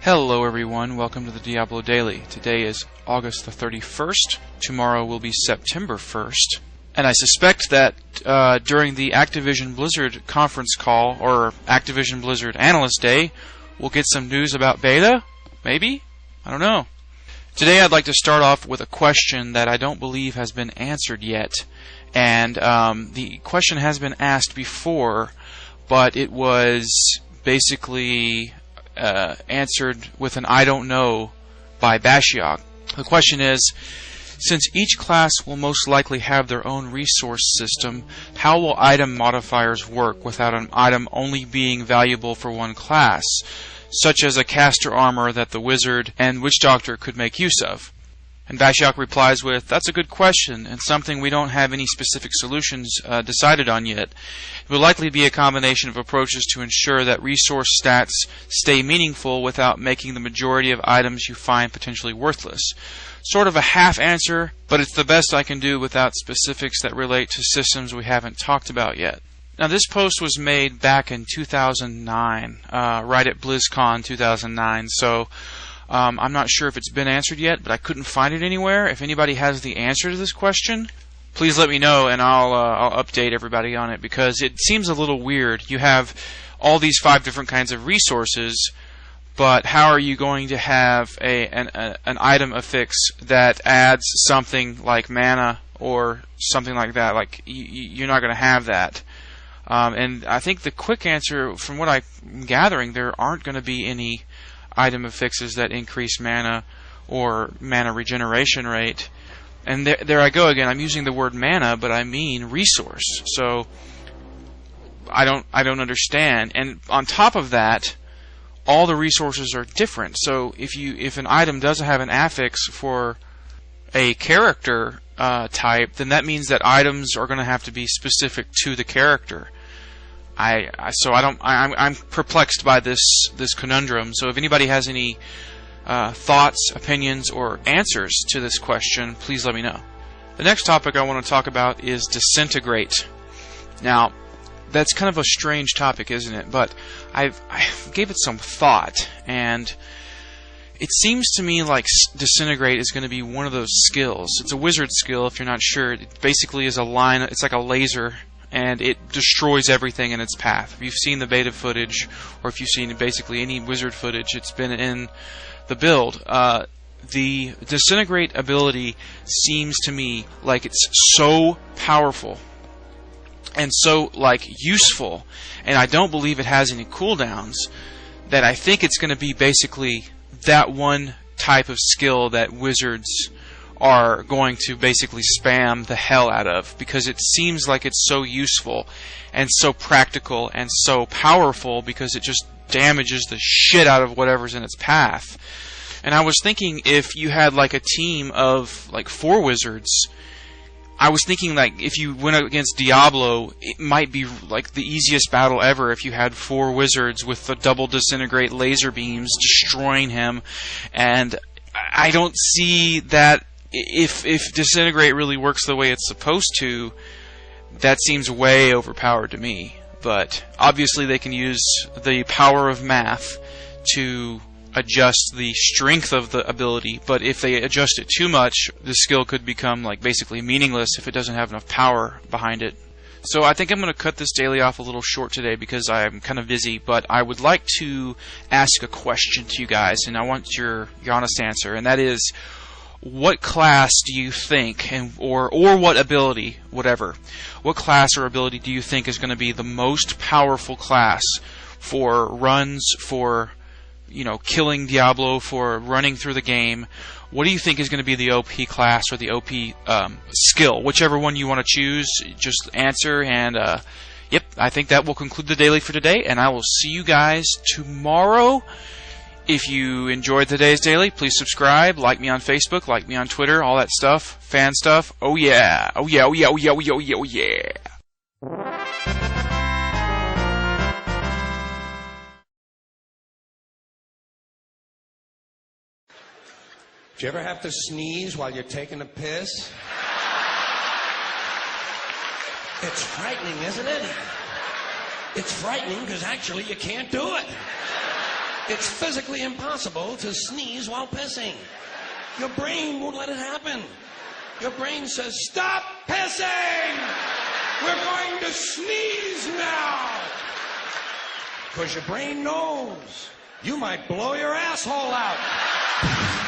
Hello everyone, welcome to the Diablo Daily. Today is August the 31st, tomorrow will be September 1st, and I suspect that during the Activision Blizzard conference call, or Activision Blizzard Analyst Day, we'll get some news about beta? Maybe? I don't know. Today I'd like to start off with a question that I don't believe has been answered yet, and the question has been asked before, but it was basically answered with an I don't know by Bashiok. The question is, since each class will most likely have their own resource system, how will item modifiers work without an item only being valuable for one class, such as a caster armor that the wizard and witch doctor could make use of? And Bashiok replies with, that's a good question, and something we don't have any specific solutions decided on yet. It will likely be a combination of approaches to ensure that resource stats stay meaningful without making the majority of items you find potentially worthless. Sort of a half answer, but it's the best I can do without specifics that relate to systems we haven't talked about yet. Now, this post was made back in 2009, right at BlizzCon 2009, so I'm not sure if it's been answered yet, but I couldn't find it anywhere. If anybody has the answer to this question, please let me know, and I'll update everybody on it, because it seems a little weird. You have all these 5 different kinds of resources, but how are you going to have an item affix that adds something like mana or something like that? Like, you're not going to have that. And I think the quick answer, from what I'm gathering, there aren't going to be any item affixes that increase mana or mana regeneration rate. And there I go again. I'm using the word mana, but I mean resource. So I don't understand. And on top of that, all the resources are different. So if an item does have an affix for a character type, then that means that items are going to have to be specific to the character. I'm perplexed by this conundrum. So if anybody has any thoughts, opinions, or answers to this question, please let me know. The next topic I want to talk about is Disintegrate. Now, that's kind of a strange topic, isn't it? But I gave it some thought, and it seems to me like Disintegrate is going to be one of those skills. It's a wizard skill, if you're not sure. It basically is a line. It's like a laser, and it destroys everything in its path. If you've seen the beta footage, or if you've seen basically any wizard footage, it's been in the build. The Disintegrate ability seems to me like it's so powerful and so useful, and I don't believe it has any cooldowns, that I think it's going to be basically that one type of skill that wizards are going to basically spam the hell out of, because it seems like it's so useful and so practical and so powerful, because it just damages the shit out of whatever's in its path. And I was thinking, if you had a team of 4 wizards, I was thinking if you went against Diablo, it might be the easiest battle ever if you had 4 wizards with the double disintegrate laser beams destroying him. And I don't see that. If Disintegrate really works the way it's supposed to, that seems way overpowered to me. But obviously they can use the power of math to adjust the strength of the ability, but if they adjust it too much, the skill could become basically meaningless if it doesn't have enough power behind it. So I think I'm going to cut this daily off a little short today because I'm kind of busy, but I would like to ask a question to you guys, and I want your honest answer, and that is, what class do you think, or what ability, whatever, what class or ability do you think is going to be the most powerful class for runs, for killing Diablo, for running through the game? What do you think is going to be the OP class or the OP skill? Whichever one you want to choose, just answer. And yep, I think that will conclude the daily for today, and I will see you guys tomorrow. If you enjoyed today's daily, please subscribe, like me on Facebook, like me on Twitter, all that stuff, fan stuff. Oh yeah, oh yeah, oh yeah, oh yeah, oh yeah, oh yeah, oh yeah. Do you ever have to sneeze while you're taking a piss? It's frightening, isn't it? It's frightening because actually you can't do it. It's physically impossible to sneeze while pissing. Your brain won't let it happen. Your brain says, stop pissing! We're going to sneeze now! Because your brain knows you might blow your asshole out.